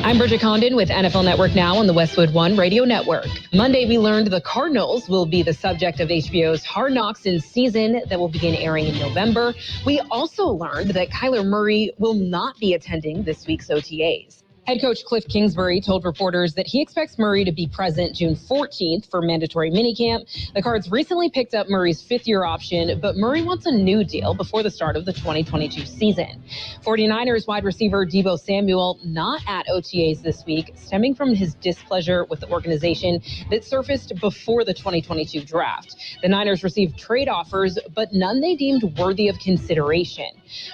I'm Bridget Condon with NFL Network Now on the Westwood One Radio Network. Monday, we learned the Cardinals will be the subject of HBO's Hard Knocks in season that will begin airing in November. We also learned that Kyler Murray will not be attending this week's OTAs. Head coach Cliff Kingsbury told reporters that he expects Murray to be present June 14th for mandatory minicamp. The Cards recently picked up Murray's fifth-year option, but Murray wants a new deal before the start of the 2022 season. 49ers wide receiver Deebo Samuel not at OTAs this week, stemming from his displeasure with the organization that surfaced before the 2022 draft. The Niners received trade offers, but none they deemed worthy of consideration.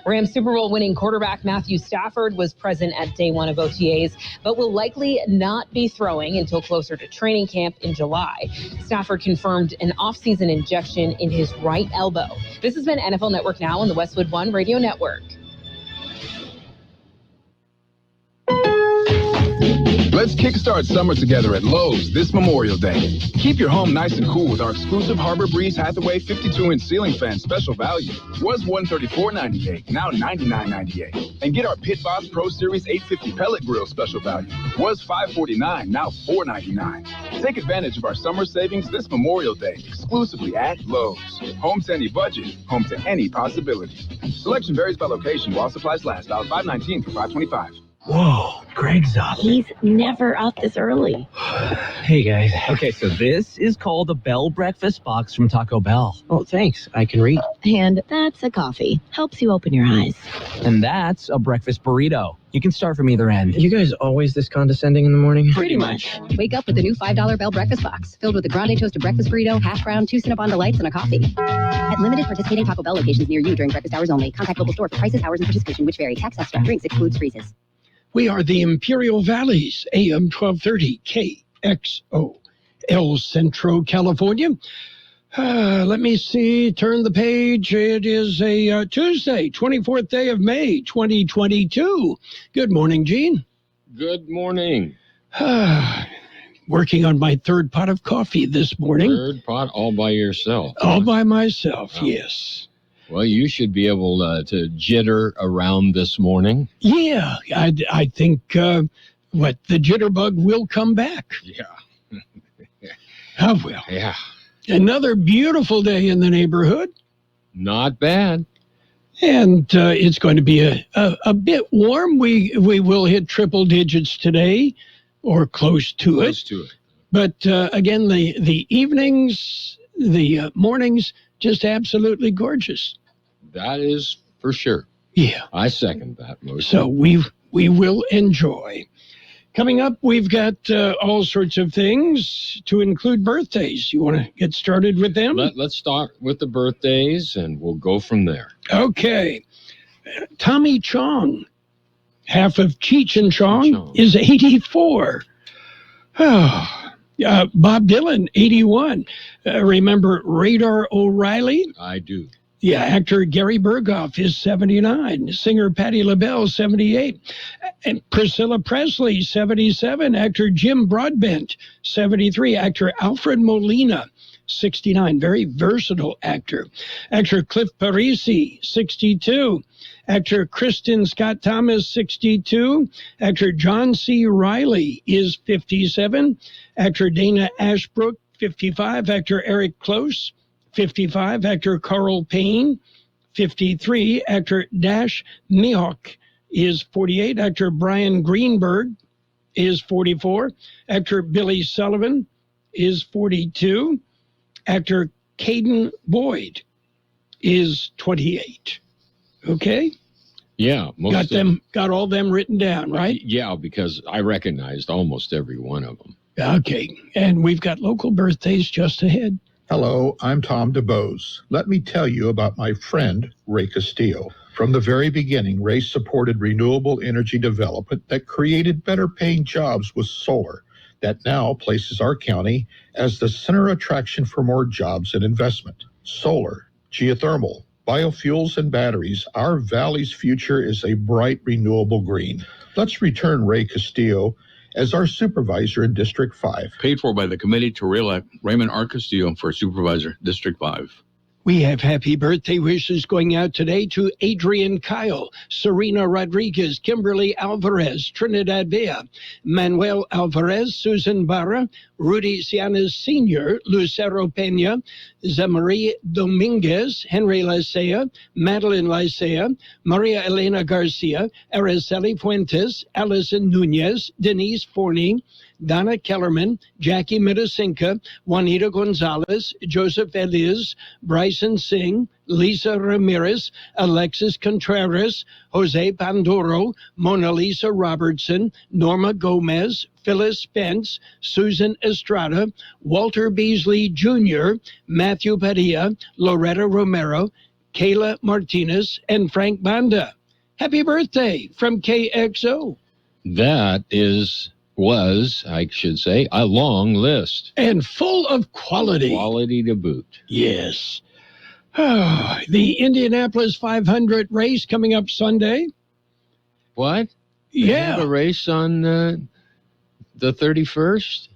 Rams Super Bowl winning quarterback Matthew Stafford was present at day one of OTAs, but will likely not be throwing until closer to training camp in July. Stafford confirmed an off-season injection in his right elbow. This has been NFL Network Now on the Westwood One Radio Network. Let's kickstart summer together at Lowe's this Memorial Day. Keep your home nice and cool with our exclusive Harbor Breeze Hathaway 52-inch ceiling fan special value. Was $134.98, now $99.98. And get our Pit Boss Pro Series 850 pellet grill special value. Was $549, now $499. Take advantage of our summer savings this Memorial Day exclusively at Lowe's. Home to any budget, home to any possibility. Selection varies by location while supplies last. $5.19 for $5.25. Whoa, Greg's up. He's never out this early. Hey, guys. Okay, so this is called a Bell Breakfast Box from Taco Bell. Oh, thanks. I can read. And that's a coffee. Helps you open your eyes. And that's a breakfast burrito. You can start from either end. You guys always this condescending in the morning? Pretty much. Wake up with the new $5 Bell Breakfast Box, filled with a grande toasted breakfast burrito, hash brown, 2 Cinnabon Delights, and a coffee. At limited participating Taco Bell locations near you during breakfast hours only. Contact local store for prices, hours, and participation, which vary. Tax extra. Drinks excludes freezes. We are the Imperial Valleys, AM 1230, KXO, El Centro, California. Let me see, turn the page. It is a Tuesday, 24th day of May, 2022. Good morning, Gene. Good morning. Working on my third pot of coffee this morning. Third pot all by yourself? All by myself, yes. Well, you should be able to jitter around this morning. Yeah, I think, the jitterbug will come back. Yeah. Oh, well. Yeah. Another beautiful day in the neighborhood. Not bad. And it's going to be a bit warm. We will hit triple digits today, or close to it. But again, the evenings, the mornings, just absolutely gorgeous. That is for sure. Yeah. I second that most. So we will enjoy. Coming up, we've got all sorts of things to include birthdays. You want to get started with them? Let's start with the birthdays, and we'll go from there. Okay. Tommy Chong, half of Cheech and Chong, is 84. Bob Dylan, 81. Remember Radar O'Reilly? I do. Yeah, actor Gary Berghoff is 79. Singer Patti LaBelle, 78. And Priscilla Presley, 77. Actor Jim Broadbent, 73. Actor Alfred Molina, 69. Very versatile actor. Actor Cliff Parisi, 62. Actor Kristen Scott Thomas, 62. Actor John C. Reilly is 57. Actor Dana Ashbrook, 55. Actor Eric Close, 55. Actor Carl Payne, 53. Actor Dash Mihok is 48. Actor Brian Greenberg is 44. Actor Billy Sullivan is 42. Actor Caden Boyd is 28. Okay? Yeah. Got all them written down, right? Yeah, because I recognized almost every one of them. Okay. And we've got local birthdays just ahead. Hello, I'm Tom DeBose. Let me tell you about my friend, Ray Castillo. From the very beginning, Ray supported renewable energy development that created better paying jobs with solar that now places our county as the center attraction for more jobs and investment. Solar, geothermal, biofuels, and batteries, our valley's future is a bright renewable green. Let's return Ray Castillo as our supervisor in District 5. Paid for by the committee to re-elect Raymond R. Castillo for Supervisor, District 5. We have happy birthday wishes going out today to Adrian Kyle, Serena Rodriguez, Kimberly Alvarez, Trinidad Bea, Manuel Alvarez, Susan Barra, Rudy Cianes Sr., Lucero Peña, Zamarie Dominguez, Henry Licea, Madeline Licea, Maria Elena Garcia, Araceli Fuentes, Allison Nunez, Denise Forney, Donna Kellerman, Jackie Metasinka, Juanita Gonzalez, Joseph Eliz, Bryson Singh, Lisa Ramirez, Alexis Contreras, Jose Pandoro, Mona Lisa Robertson, Norma Gomez, Phyllis Spence, Susan Estrada, Walter Beasley Jr., Matthew Padilla, Loretta Romero, Kayla Martinez, and Frank Banda. Happy birthday from KXO. That was, I should say, a long list. And full of quality. Quality to boot. Yes. The Indianapolis 500 race coming up Sunday. What? Yeah. They have a race on the 31st?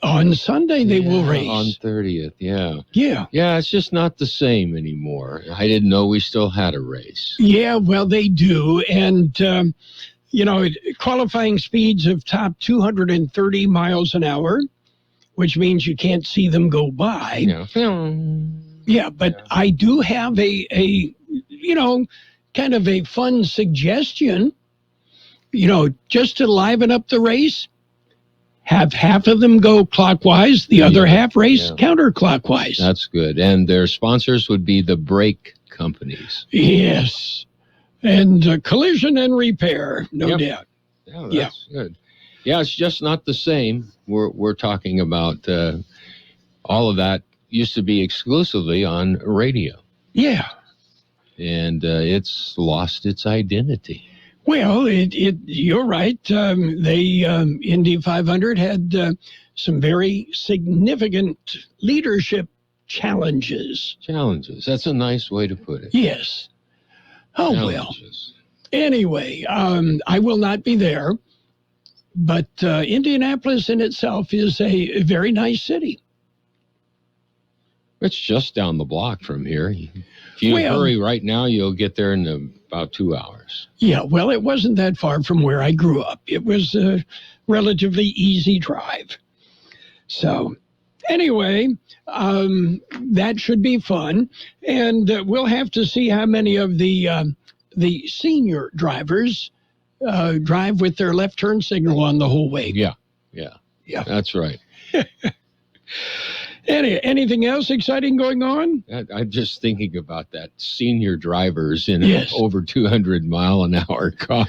On Sunday they will race. On 30th, yeah. Yeah. Yeah, it's just not the same anymore. I didn't know we still had a race. Yeah, well, they do. And, qualifying speeds have topped 230 miles an hour, which means you can't see them go by. Yeah, but I do have a kind of a fun suggestion, just to liven up the race. Have half of them go clockwise, the other half race counterclockwise. That's good. And their sponsors would be the brake companies. Yes. And collision and repair, no doubt. Oh, that's good. Yeah, it's just not the same. We're talking about all of that used to be exclusively on radio. Yeah. And it's lost its identity. Well, you're right. Indy 500 had some very significant leadership challenges. Challenges. That's a nice way to put it. Yes. Oh, challenges. Well. Anyway, I will not be there, but Indianapolis in itself is a very nice city. It's just down the block from here. If you hurry right now, you'll get there in about 2 hours. Yeah, well, it wasn't that far from where I grew up. It was a relatively easy drive. So, anyway, that should be fun. And we'll have to see how many of the senior drivers drive with their left turn signal on the whole way. Yeah. That's right. Anything else exciting going on? I'm just thinking about that senior drivers in an over 200-mile-an-hour car.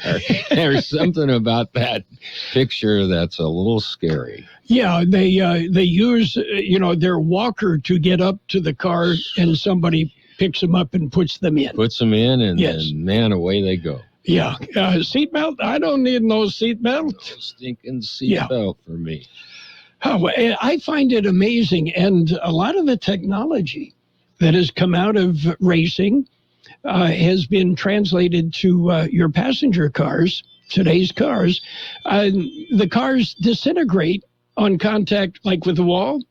There's something about that picture that's a little scary. Yeah, they use their walker to get up to the car, and somebody picks them up and puts them in. Puts them in, and then, man, away they go. Yeah, seatbelt? I don't need no seatbelt. No stinking seatbelt for me. Oh, I find it amazing, and a lot of the technology that has come out of racing has been translated to your passenger cars, today's cars. The cars disintegrate on contact, like with the wall,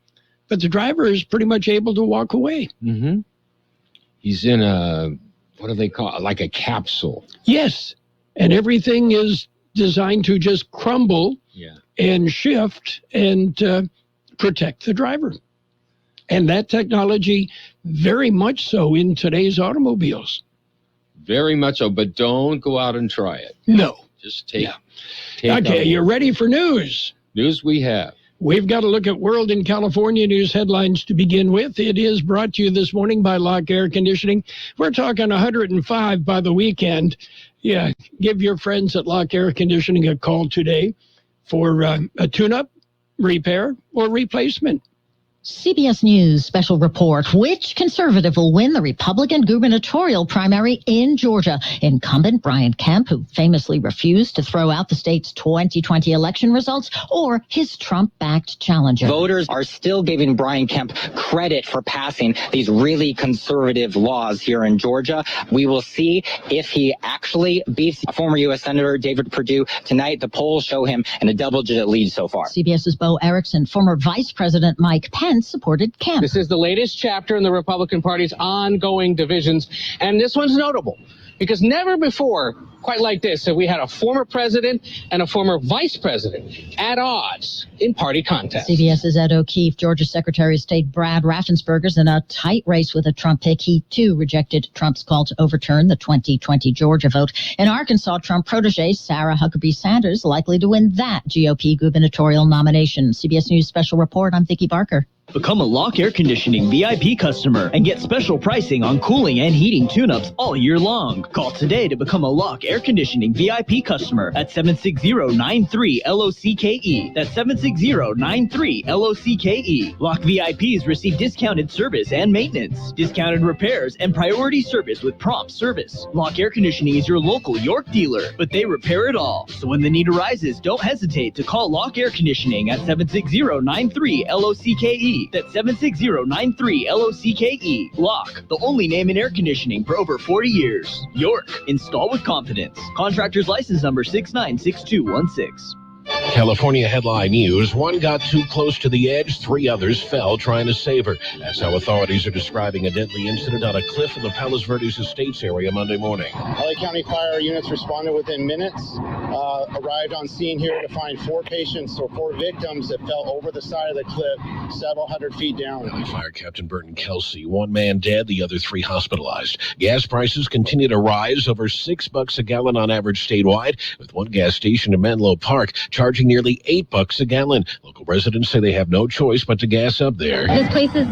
but the driver is pretty much able to walk away. Mm-hmm. He's in what do they call it, like a capsule. Yes, and everything is designed to just crumble and shift and protect the driver. And that technology, very much so in today's automobiles. Very much so, but don't go out and try it. No. Just take okay, you ready for news? News we have. We've got to look at World and California news headlines to begin with. It is brought to you this morning by Lock Air Conditioning. We're talking 105 by the weekend. Yeah, give your friends at Lock Air Conditioning a call today for a tune-up, repair, or replacement. CBS News special report. Which conservative will win the Republican gubernatorial primary in Georgia? Incumbent Brian Kemp, who famously refused to throw out the state's 2020 election results, or his Trump-backed challenger? Voters are still giving Brian Kemp credit for passing these really conservative laws here in Georgia. We will see if he actually beats former U.S. Senator David Perdue tonight. The polls show him in a double-digit lead so far. CBS's Bo Erickson, former Vice President Mike Pence and supported Kemp. This is the latest chapter in the Republican Party's ongoing divisions, and this one's notable because never before, quite like this, have we had a former president and a former vice president at odds in party contests. CBS's Ed O'Keefe, Georgia Secretary of State Brad Raffensperger's in a tight race with a Trump pick. He, too, rejected Trump's call to overturn the 2020 Georgia vote. In Arkansas, Trump protege Sarah Huckabee Sanders likely to win that GOP gubernatorial nomination. CBS News Special Report, I'm Vicki Barker. Become a Lock Air Conditioning VIP customer and get special pricing on cooling and heating tune-ups all year long. Call today to become a Lock Air Conditioning VIP customer at 760-93-LOCKE. That's 760-93-LOCKE. Lock VIPs receive discounted service and maintenance, discounted repairs, and priority service with prompt service. Lock Air Conditioning is your local York dealer, but they repair it all. So when the need arises, don't hesitate to call Lock Air Conditioning at 760-93-LOCKE. That's 760-93-LOCKE. Lock, the only name in air conditioning for over 40 years. York, install with confidence. Contractor's license number 696216. California headline news. One got too close to the edge. 3 others fell trying to save her. That's how authorities are describing a deadly incident on a cliff in the Palos Verdes Estates area Monday morning. LA County fire units responded within minutes, arrived on scene here to find 4 patients or 4 victims that fell over the side of the cliff several hundred feet down. LA Fire Captain Burton Kelsey. 1 man dead, the other 3 hospitalized. Gas prices continue to rise, over $6 a gallon on average statewide, with one gas station in Menlo Park charging nearly $8 a gallon. Local residents say they have no choice but to gas up there. This place is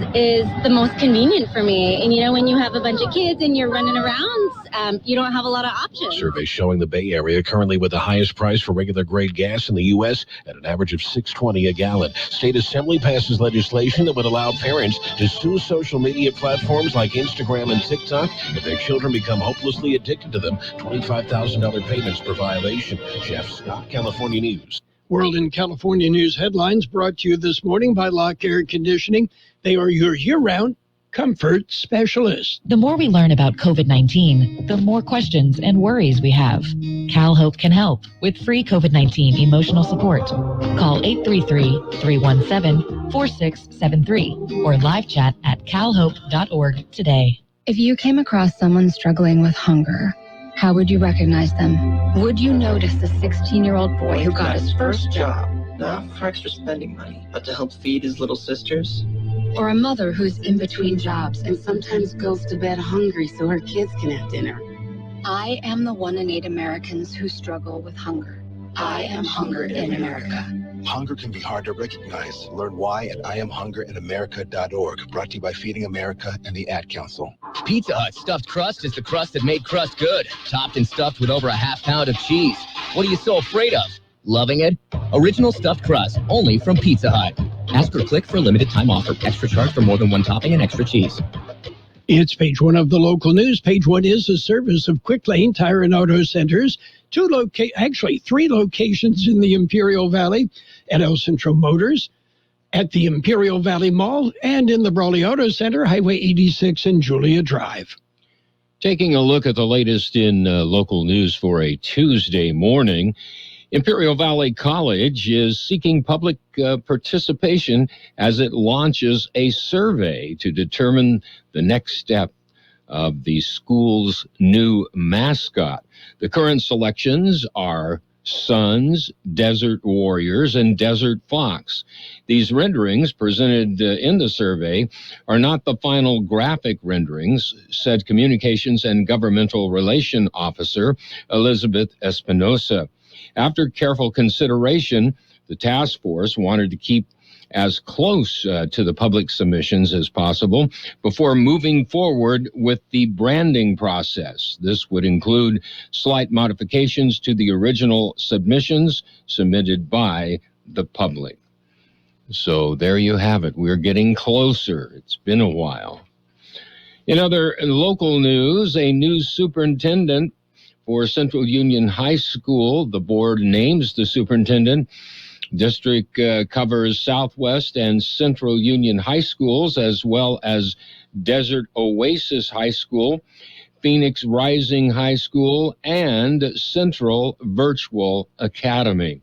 the most convenient for me. And, you know, when you have a bunch of kids and you're running around, you don't have a lot of options. Survey showing the Bay Area currently with the highest price for regular grade gas in the U.S. at an average of $6.20 a gallon. State Assembly passes legislation that would allow parents to sue social media platforms like Instagram and TikTok if their children become hopelessly addicted to them. $25,000 payments per violation. Jeff Scott, California News. World in California News headlines brought to you this morning by Lock Air Conditioning. They are your year-round comfort specialists. The more we learn about COVID-19, the more questions and worries we have. CalHope can help with free COVID-19 emotional support. Call 833-317-4673 or live chat at calhope.org today. If you came across someone struggling with hunger, how would you recognize them? Would you notice the 16-year-old boy who got his first job? Not for extra spending money, but to help feed his little sisters? Or a mother who's in between jobs and sometimes goes to bed hungry so her kids can have dinner? I am the 1 in 8 Americans who struggle with hunger. I am hunger in America. Hunger can be hard to recognize. Learn why at IamHungerInAmerica.org. Brought to you by Feeding America and the Ad Council. Pizza Hut stuffed crust is the crust that made crust good. Topped and stuffed with over a half pound of cheese. What are you so afraid of? Loving it? Original stuffed crust, only from Pizza Hut. Ask or click for a limited time offer. Extra charge for more than 1 topping and extra cheese. It's page 1 of the local news. Page 1 is a service of Quick Lane Tire and Auto Centers. 3 locations in the Imperial Valley at El Centro Motors, at the Imperial Valley Mall, and in the Brawley Auto Center, Highway 86 and Julia Drive. Taking a look at the latest in local news for a Tuesday morning, Imperial Valley College is seeking public participation as it launches a survey to determine the next step of the school's new mascot. The current selections are Suns, Desert Warriors, and Desert Fox. These renderings presented in the survey are not the final graphic renderings, said Communications and Governmental Relation Officer Elizabeth Espinosa. After careful consideration, the task force wanted to keep as close to the public submissions as possible before moving forward with the branding process. This would include slight modifications to the original submissions submitted by the public. So there you have it. We're getting closer. It's been a while. In other local news, a new superintendent for Central Union High School. The board names the superintendent. District covers Southwest and Central Union High Schools, as well as Desert Oasis High School, Phoenix Rising High School, and Central Virtual Academy.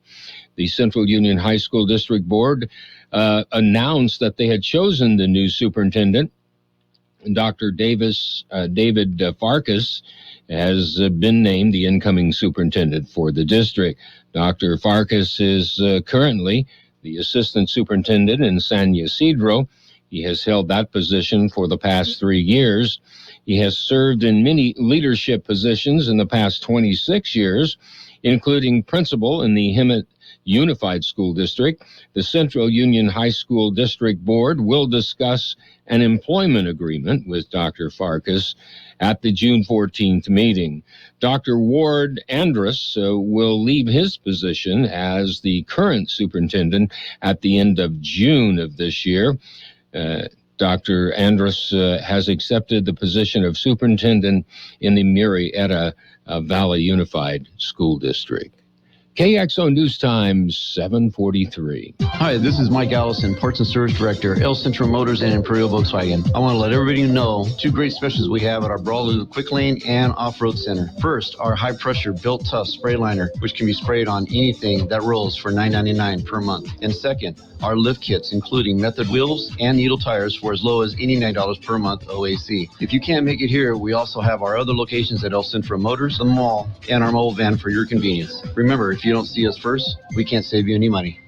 The Central Union High School District Board announced that they had chosen the new superintendent. Dr. David Farkas has been named the incoming superintendent for the district. Dr. Farkas is currently the assistant superintendent in San Ysidro. He has held that position for the past 3 years. He has served in many leadership positions in the past 26 years, including principal in the Hemet Unified School District. The Central Union High School District Board will discuss an employment agreement with Dr. Farkas at the June 14th meeting. Dr. Ward Andrus will leave his position as the current superintendent at the end of June of this year. Dr. Andrus has accepted the position of superintendent in the Murrieta Valley Unified School District. KXO News Time, 7:43. Hi, this is Mike Allison, Parts and Service Director, El Centro Motors and Imperial Volkswagen. I want to let everybody know 2 great specials we have at our Brawley Quick Lane and Off-Road Center. First, our high-pressure Built Tough spray liner, which can be sprayed on anything that rolls for $9.99 per month. And second, our lift kits, including method wheels and needle tires for as low as $89 per month OAC. If you can't make it here, we also have our other locations at El Centro Motors, the mall, and our mobile van for your convenience. Remember, if you don't see us first, we can't save you any money.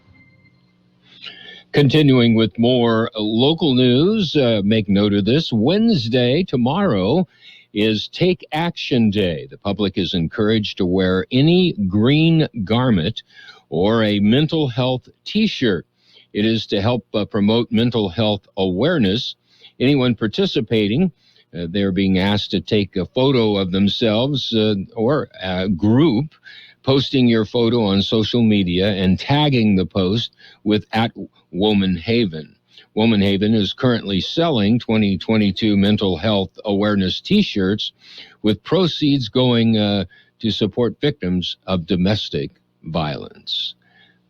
Continuing with more local news, make note of this. Wednesday, tomorrow, is Take Action Day. The public is encouraged to wear any green garment or a mental health T-shirt. It is to help promote mental health awareness. Anyone participating, they're being asked to take a photo of themselves or a group, posting your photo on social media and tagging the post with @Womanhaven. Womanhaven is currently selling 2022 mental health awareness T-shirts with proceeds going to support victims of domestic violence.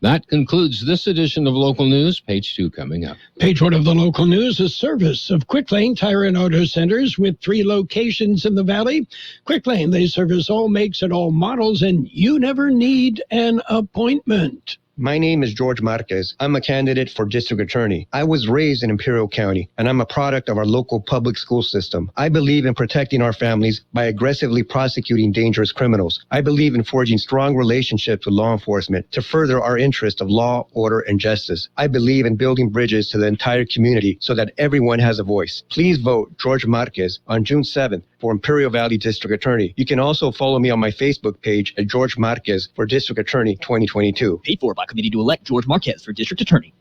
That concludes this edition of Local News. Page 2 coming up. Page 1 of the local news, a service of Quick Lane Tire and Auto Centers with 3 locations in the Valley. Quick Lane, they service all makes and all models, and you never need an appointment. My name is George Marquez. I'm a candidate for district attorney. I was raised in Imperial County, and I'm a product of our local public school system. I believe in protecting our families by aggressively prosecuting dangerous criminals. I believe in forging strong relationships with law enforcement to further our interest of law, order, and justice. I believe in building bridges to the entire community so that everyone has a voice. Please vote George Marquez on June 7th for Imperial Valley District Attorney. You can also follow me on my Facebook page at George Marquez for District Attorney 2022. Paid for by committee to elect George Marquez for District Attorney.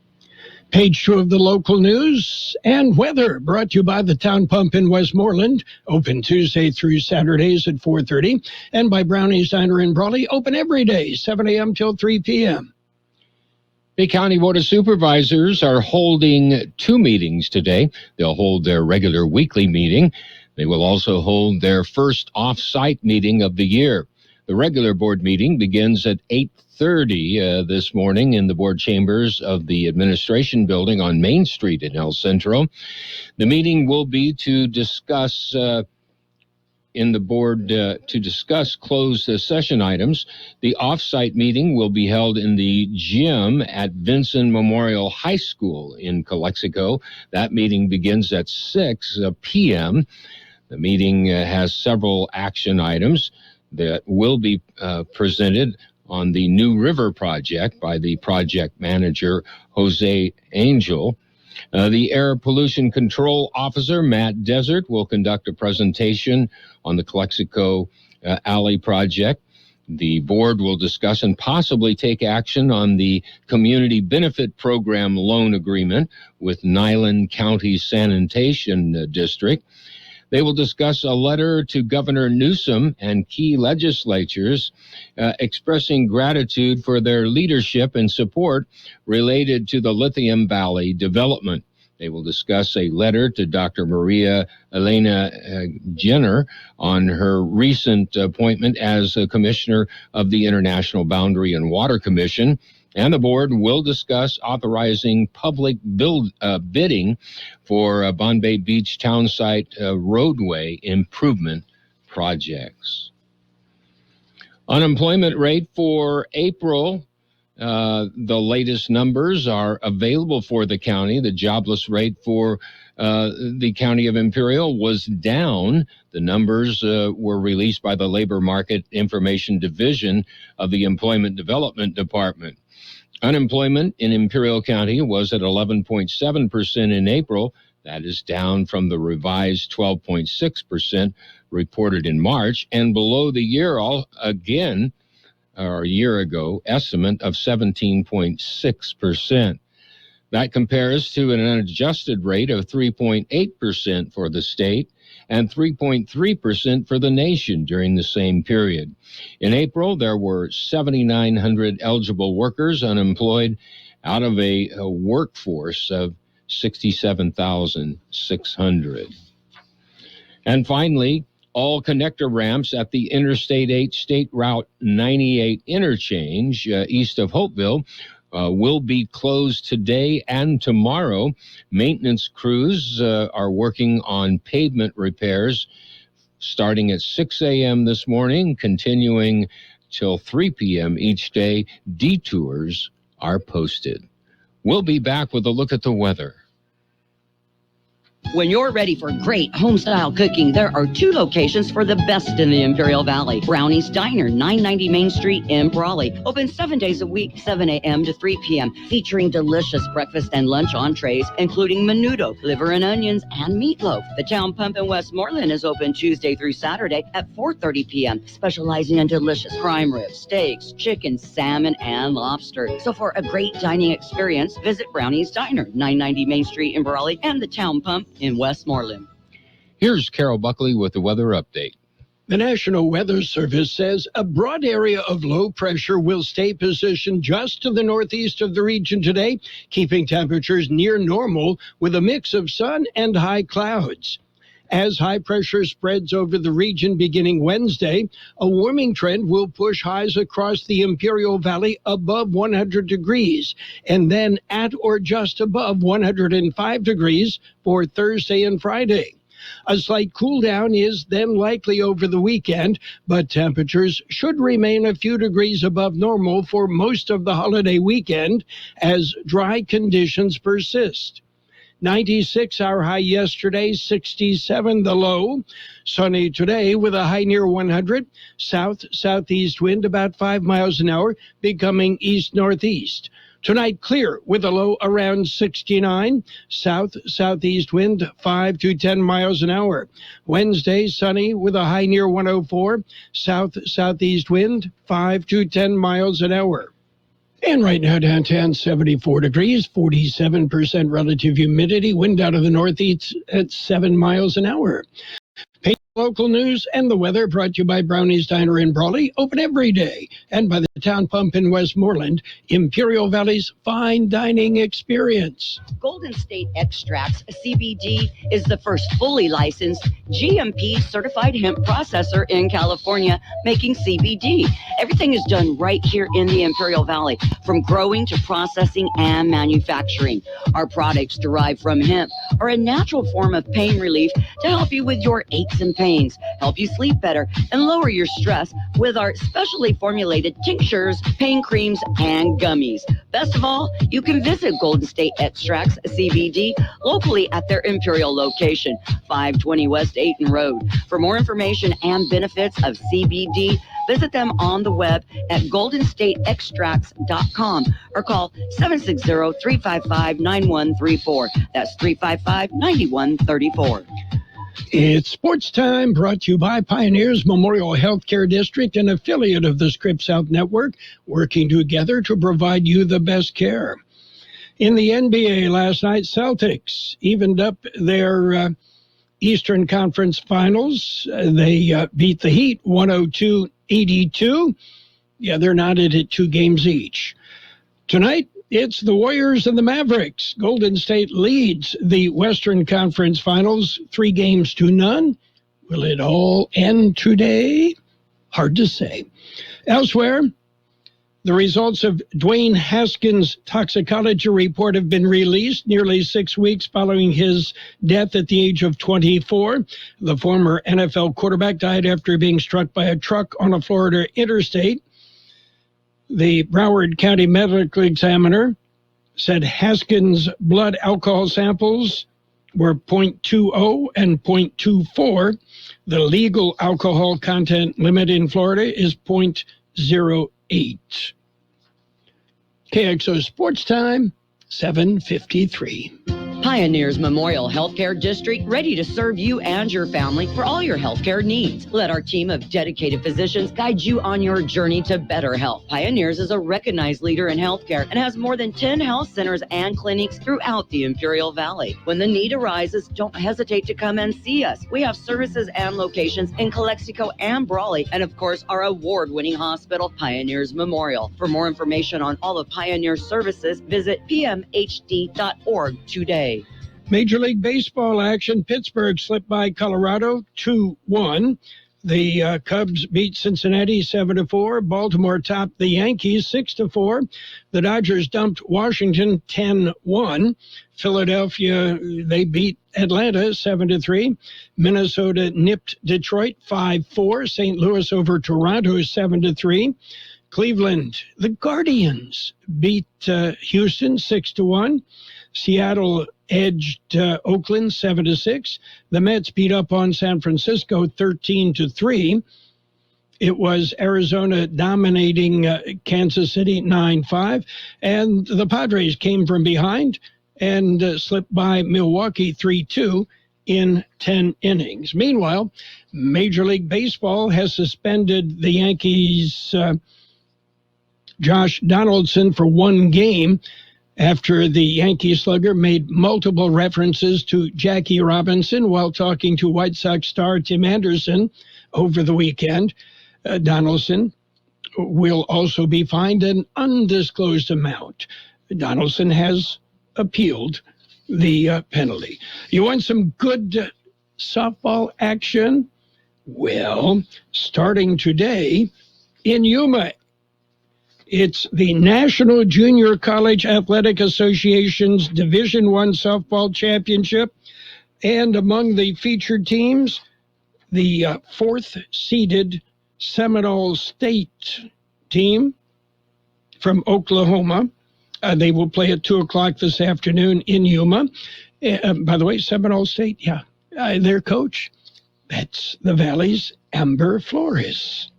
Page 2 of the local news and weather, brought to you by the Town Pump in Westmoreland, open Tuesday through Saturdays at 4:30, and by Brownie's Diner in Brawley, open every day, 7 a.m. till 3 p.m. The County Board of Supervisors are holding 2 meetings today. They'll hold their regular weekly meeting. They will also hold their first off-site meeting of the year. The regular board meeting begins at 8:30 this morning in the board chambers of the administration building on Main Street in El Centro. The meeting will be to discuss closed session items. The off-site meeting will be held in the gym at Vinson Memorial High School in Calexico. That meeting begins at 6 p.m. The meeting has several action items that will be presented on the New River project by the project manager, Jose Angel. The Air Pollution Control Officer, Matt Desert, will conduct a presentation on the Calexico Alley project. The board will discuss and possibly take action on the Community Benefit Program loan agreement with Nyland County Sanitation District. They will discuss a letter to Governor Newsom and key legislatures expressing gratitude for their leadership and support related to the Lithium Valley development. They will discuss a letter to Dr. Maria Elena Jenner on her recent appointment as a commissioner of the International Boundary and Water Commission. And the board will discuss authorizing public bidding for Bombay Beach Townsite roadway improvement projects. Unemployment rate for April The latest numbers are available for the county. The jobless rate for the county of Imperial was down. The numbers were released by the Labor Market Information Division of the Employment Development Department. Unemployment in Imperial County was at 11.7% in April. That is down from the revised 12.6% reported in March and below the year a year ago estimate of 17.6%. That compares to an unadjusted rate of 3.8% for the state and 3.3% for the nation during the same period. In April, there were 7,900 eligible workers unemployed out of a workforce of 67,600. And finally, all connector ramps at the Interstate 8 State Route 98 interchange east of Hopeville will be closed today and tomorrow. Maintenance crews are working on pavement repairs starting at 6 a.m. this morning, continuing till 3 p.m. each day. Detours are posted. We'll be back with a look at the weather. When you're ready for great home-style cooking, there are two locations for the best in the Imperial Valley. Brownie's Diner, 990 Main Street in Brawley. Open 7 days a week, 7 a.m. to 3 p.m., featuring delicious breakfast and lunch entrees, including menudo, liver and onions, and meatloaf. The Town Pump in Westmoreland is open Tuesday through Saturday at 4:30 p.m., specializing in delicious prime ribs, steaks, chicken, salmon, and lobster. So for a great dining experience, visit Brownie's Diner, 990 Main Street in Brawley, and the Town Pump in Westmoreland. Here's Carroll Buckley with the weather update. The National Weather Service says a broad area of low pressure will stay positioned just to the northeast of the region today, keeping temperatures near normal with a mix of sun and high clouds. As high pressure spreads over the region beginning Wednesday, a warming trend will push highs across the Imperial Valley above 100 degrees and then at or just above 105 degrees for Thursday and Friday. A slight cool down is then likely over the weekend, but temperatures should remain a few degrees above normal for most of the holiday weekend as dry conditions persist. 96 our high yesterday, 67 the low. Sunny today with a high near 100. South-southeast wind about 5 miles an hour, becoming east-northeast. Tonight clear with a low around 69. South-southeast wind 5 to 10 miles an hour. Wednesday sunny with a high near 104. South-southeast wind 5 to 10 miles an hour. And right now downtown, 74 degrees, 47% relative humidity, wind out of the northeast at 7 miles an hour. Local news and the weather brought to you by Brownie's Diner in Brawley, open every day, and by the Town Pump in Westmoreland, Imperial Valley's fine dining experience. Golden State Extracts, CBD, is the first fully licensed GMP certified hemp processor in California making CBD. Everything is done right here in the Imperial Valley, from growing to processing and manufacturing. Our products derived from hemp are a natural form of pain relief to help you with your aches and pains, help you sleep better, and lower your stress with our specially formulated tinctures, pain creams, and gummies. Best of all, you can visit Golden State Extracts CBD locally at their Imperial location, 520 West 8th Road. For more information and benefits of CBD, visit them on the web at goldenstateextracts.com or call 760-355-9134. That's 355-9134. It's sports time, brought to you by Pioneers Memorial Healthcare District, an affiliate of the Scripps South Network, working together to provide you the best care. In the NBA last night, Celtics evened up their Eastern Conference Finals. They beat the Heat 102-82. Yeah, they're knotted at 2 games each. Tonight, it's the Warriors and the Mavericks. Golden State leads the Western Conference Finals 3-0. Will it all end today? Hard to say. Elsewhere, the results of Dwayne Haskins' toxicology report have been released nearly 6 weeks following his death at the age of 24. The former NFL quarterback died after being struck by a truck on a Florida interstate. The Broward County Medical Examiner said Haskins' blood alcohol samples were 0.20 and 0.24. The legal alcohol content limit in Florida is 0.08. KXO Sports Time, 7:53. Pioneers Memorial Healthcare District, ready to serve you and your family for all your healthcare needs. Let our team of dedicated physicians guide you on your journey to better health. Pioneers is a recognized leader in healthcare and has more than 10 health centers and clinics throughout the Imperial Valley. When the need arises, don't hesitate to come and see us. We have services and locations in Calexico and Brawley, and of course, our award-winning hospital, Pioneers Memorial. For more information on all of Pioneer's services, visit pmhd.org today. Major League Baseball action. Pittsburgh slipped by Colorado 2-1. The Cubs beat Cincinnati 7-4. Baltimore topped the Yankees 6-4. The Dodgers dumped Washington 10-1. Philadelphia, they beat Atlanta 7-3. Minnesota nipped Detroit 5-4. St. Louis over Toronto 7-3. Cleveland, the Guardians beat Houston 6-1. Seattle edged Oakland 7-6. The Mets beat up on San Francisco 13-3. It was Arizona dominating Kansas City 9-5. And the Padres came from behind and slipped by Milwaukee 3-2 in 10 innings. Meanwhile, Major League Baseball has suspended the Yankees' Josh Donaldson for one game after the Yankee slugger made multiple references to Jackie Robinson while talking to White Sox star Tim Anderson over the weekend. Donaldson will also be fined an undisclosed amount. Donaldson has appealed the penalty. You want some good softball action? Well, starting today in Yuma, it's the National Junior College Athletic Association's Division I Softball Championship. And among the featured teams, the fourth-seeded Seminole State team from Oklahoma. They will play at 2 o'clock this afternoon in Yuma. By the way, Seminole State, their coach, that's the Valley's Amber Flores.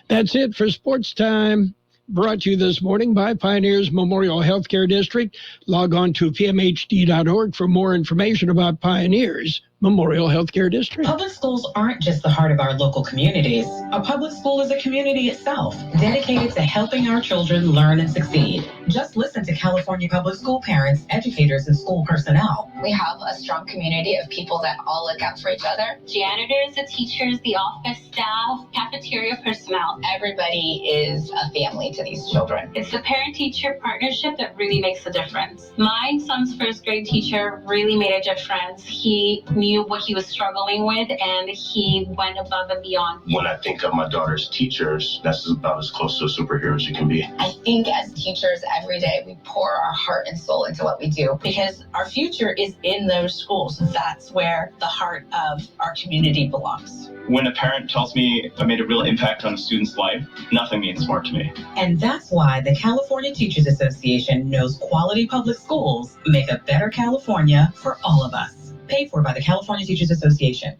That's it for Sports Time, brought to you this morning by Pioneers Memorial Healthcare District. Log on to pmhd.org for more information about Pioneers Memorial Healthcare District. Public schools aren't just the heart of our local communities. A public school is a community itself, dedicated to helping our children learn and succeed. Just listen to California public school parents, educators, and school personnel. We have a strong community of people that all look out for each other. Janitors, the teachers, the office staff, cafeteria personnel. Everybody is a family to these children. It's the parent-teacher partnership that really makes a difference. My son's first grade teacher really made a difference. He knew what he was struggling with, and he went above and beyond. When I think of my daughter's teachers, that's about as close to a superhero as you can be. I think as teachers, every day we pour our heart and soul into what we do, because our future is in those schools. That's where the heart of our community belongs. When a parent tells me I made a real impact on a student's life, nothing means more to me. And that's why the California Teachers Association knows quality public schools make a better California for all of us. Paid for by the California Teachers Association.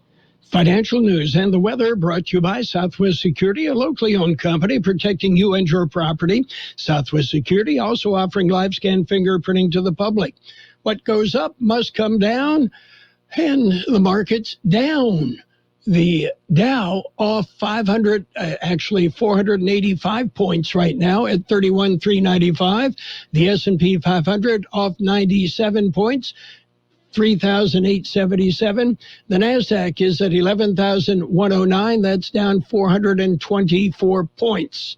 Financial news and the weather brought to you by Southwest Security, a locally owned company protecting you and your property. Southwest Security also offering live scan fingerprinting to the public. What goes up must come down, and the market's down. The Dow off 485 points right now at 31,395. The S&P 500 off 97 points. 3,877. The NASDAQ is at 11,109. That's down 424 points.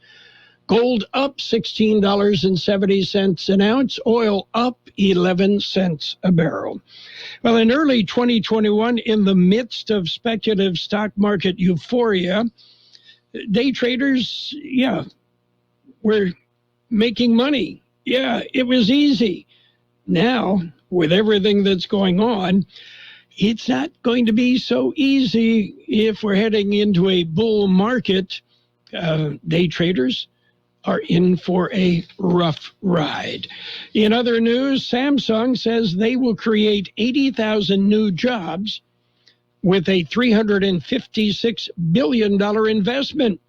Gold up $16.70 an ounce. Oil up 11 cents a barrel. Well, in early 2021, in the midst of speculative stock market euphoria, day traders, were making money. Yeah, it was easy. Now, with everything that's going on, it's not going to be so easy if we're heading into a bull market. Day traders are in for a rough ride. In other news, Samsung says they will create 80,000 new jobs with a $356 billion investment.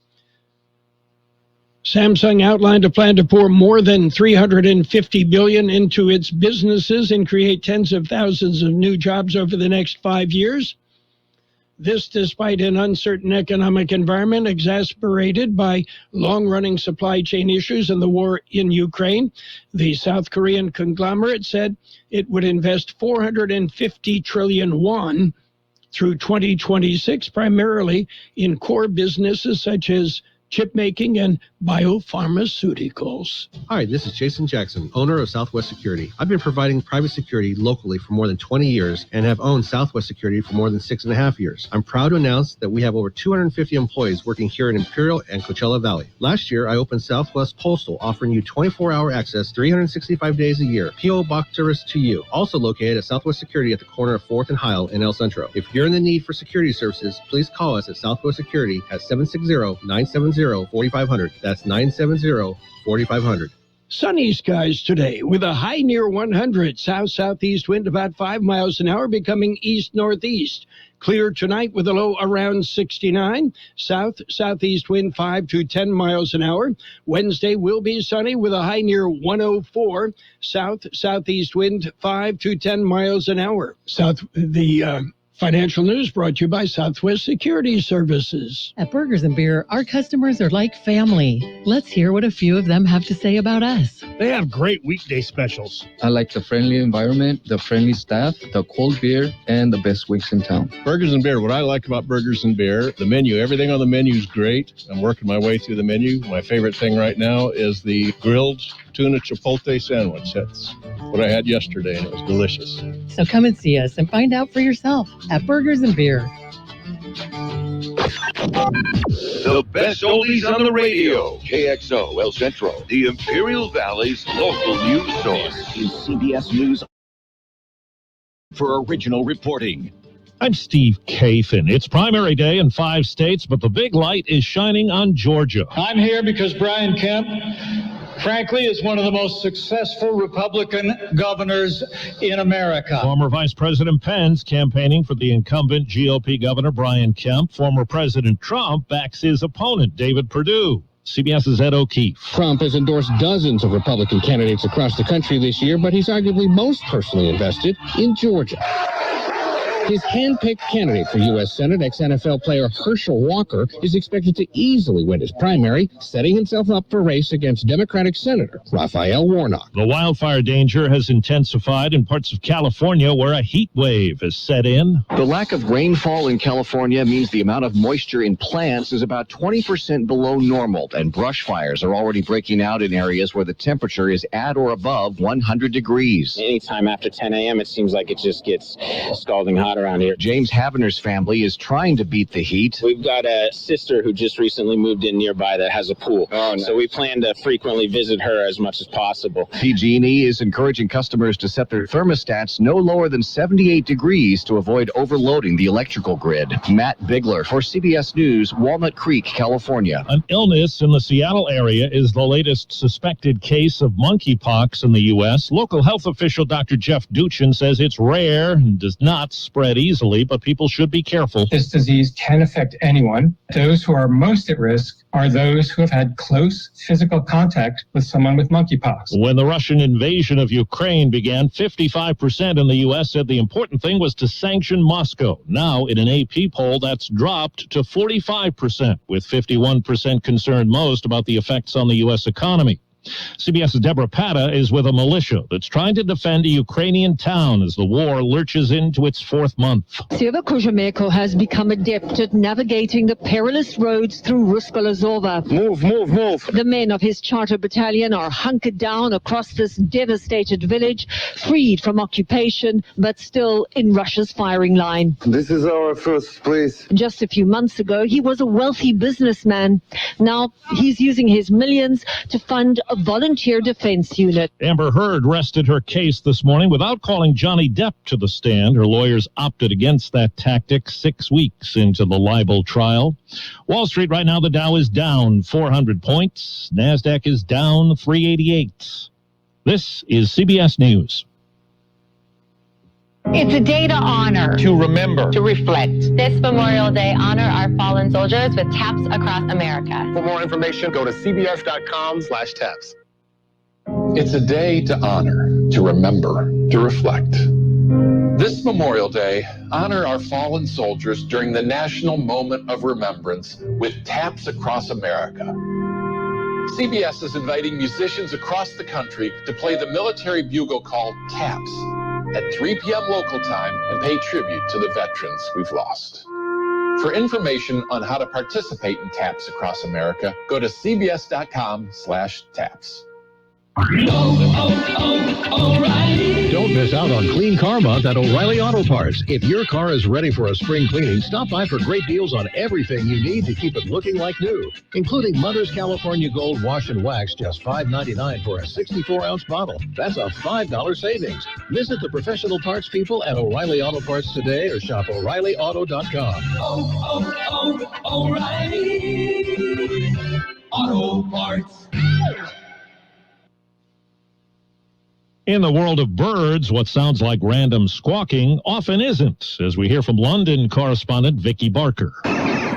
Samsung outlined a plan to pour more than $350 billion into its businesses and create tens of thousands of new jobs over the next 5 years. This despite an uncertain economic environment exacerbated by long-running supply chain issues and the war in Ukraine. The South Korean conglomerate said it would invest 450 trillion won through 2026, primarily in core businesses such as chip making and biopharmaceuticals. Hi, this is Jason Jackson, owner of Southwest Security. I've been providing private security locally for more than 20 years and have owned Southwest Security for more than 6.5 years. I'm proud to announce that we have over 250 employees working here in Imperial and Coachella Valley. Last year, I opened Southwest Postal, offering you 24-hour access 365 days a year. P.O. Box service to you. Also located at Southwest Security at the corner of 4th and Heil in El Centro. If you're in the need for security services, please call us at Southwest Security at 760-970-4500. That's 970-4500. Sunny skies today with a high near 100. South-southeast wind about 5 miles an hour, becoming east-northeast. Clear tonight with a low around 69. South-southeast wind 5 to 10 miles an hour. Wednesday will be sunny with a high near 104. South-southeast wind 5 to 10 miles an hour. Financial news brought to you by Southwest Security Services. At Burgers and Beer, our customers are like family. Let's hear what a few of them have to say about us. They have great weekday specials. I like the friendly environment, the friendly staff, the cold beer, and the best wings in town. Burgers and Beer, what I like about Burgers and Beer, the menu, everything on the menu is great. I'm working my way through the menu. My favorite thing right now is the grilled tuna chipotle sandwich. That's what I had yesterday, and it was delicious. So come and see us and find out for yourself at Burgers and Beer. The best oldies on the radio. KXO El Centro, the Imperial Valley's local news source. Is CBS News for original reporting. I'm Steve Kafin. It's primary day in 5 states, but the big light is shining on Georgia. I'm here because Brian Kemp, frankly, is one of the most successful Republican governors in America. Former Vice President Pence campaigning for the incumbent GOP Governor Brian Kemp. Former President Trump backs his opponent, David Perdue. CBS's Ed O'Keefe. Trump has endorsed dozens of Republican candidates across the country this year, but he's arguably most personally invested in Georgia. His hand-picked candidate for U.S. Senate, ex-NFL player Herschel Walker, is expected to easily win his primary, setting himself up for a race against Democratic Senator Raphael Warnock. The wildfire danger has intensified in parts of California where a heat wave has set in. The lack of rainfall in California means the amount of moisture in plants is about 20% below normal, and brush fires are already breaking out in areas where the temperature is at or above 100 degrees. Anytime after 10 a.m., it seems like it just gets scalding hot around here. James Havener's family is trying to beat the heat. We've got a sister who just recently moved in nearby that has a pool. Oh, nice. So we plan to frequently visit her as much as possible. PG&E is encouraging customers to set their thermostats no lower than 78 degrees to avoid overloading the electrical grid. Matt Bigler for CBS News, Walnut Creek, California. An illness in the Seattle area is the latest suspected case of monkeypox in the U.S. Local health official Dr. Jeff Duchin says it's rare and does not spread easily, but people should be careful. This disease can affect anyone. Those who are most at risk are those who have had close physical contact with someone with monkeypox. When the Russian invasion of Ukraine began, 55% in the U.S. said the important thing was to sanction Moscow. Now, in an AP poll, that's dropped to 45%, with 51% concerned most about the effects on the U.S. economy. CBS's Deborah Pata is with a militia that's trying to defend a Ukrainian town as the war lurches into its 4th month. Syeva Kuzhmenko has become adept at navigating the perilous roads through Rusk-Olazova. Move. The men of his charter battalion are hunkered down across this devastated village, freed from occupation, but still in Russia's firing line. This is our first place. Just a few months ago, he was a wealthy businessman. Now he's using his millions to fund a a volunteer defense unit. Amber Heard rested her case this morning without calling Johnny Depp to the stand. Her lawyers opted against that tactic 6 weeks into the libel trial. Wall Street right now, the Dow is down 400 points. NASDAQ is down 388. This is CBS News. It's a day to honor, to remember, to reflect. This Memorial Day, honor our fallen soldiers with taps across America. For more information, go to cbs.com/taps. It's a day to honor, to remember, to reflect. This Memorial Day, honor our fallen soldiers during the National Moment of Remembrance with Taps Across America. CBS is inviting musicians across the country to play the military bugle call Taps at 3 p.m. local time and pay tribute to the veterans we've lost. For information on how to participate in Taps Across America, go to cbs.com/taps. O'Reilly. Don't miss out on Clean Car Month at O'Reilly Auto Parts. If your car is ready for a spring cleaning, stop by for great deals on everything you need to keep it looking like new, including Mother's California Gold Wash and Wax, just $5.99 for a 64-ounce bottle. That's a $5 savings. Visit the professional parts people at O'Reilly Auto Parts today or shop O'ReillyAuto.com. O'Reilly Auto Parts. In the world of birds, what sounds like random squawking often isn't, as we hear from London correspondent Vicky Barker.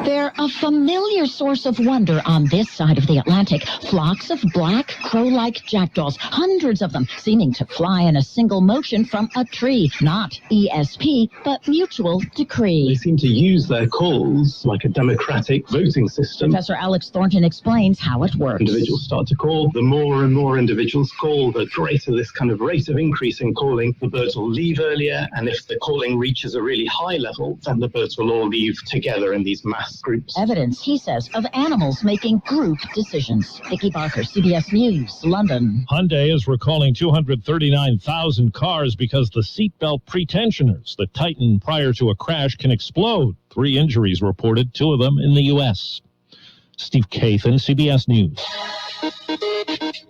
They're a familiar source of wonder on this side of the Atlantic. Flocks of black crow-like jackdaws, hundreds of them, seeming to fly in a single motion from a tree. Not ESP, but mutual decree. They seem to use their calls like a democratic voting system. Professor Alex Thornton explains how it works. Individuals start to call. The more and more individuals call, the greater this kind of rate of increase in calling. The birds will leave earlier, and if the calling reaches a really high level, then the birds will all leave together in these mass groups. Evidence, he says, of animals making group decisions. Vicky Barker, CBS News, London. Hyundai is recalling 239,000 cars because the seatbelt pretensioners that tighten prior to a crash can explode. 3 injuries reported, 2 of them in the U.S. Steve Kathan, CBS News.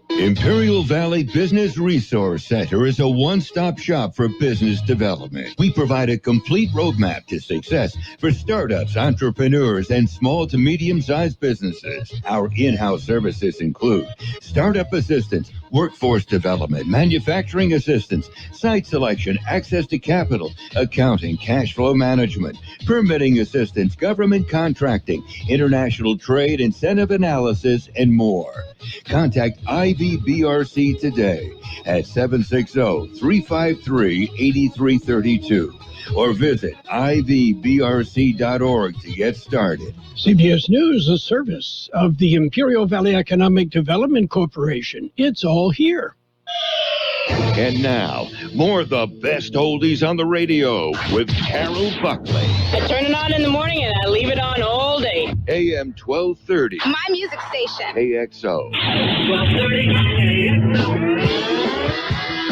Imperial Valley Business Resource Center is a one-stop shop for business development. We provide a complete roadmap to success for startups, entrepreneurs, and small to medium-sized businesses. Our in-house services include startup assistance, workforce development, manufacturing assistance, site selection, access to capital, accounting, cash flow management, permitting assistance, government contracting, international trade, incentive analysis, and more. Contact IVBRC today at 760-353-8332 or visit ivbrc.org to get started. CBS News, a service of the Imperial Valley Economic Development Corporation. It's all here. And now, more of the best oldies on the radio with Carroll Buckley. I turn it on in the morning and I leave it on all day. AM 1230. My music station. KXO. 1230.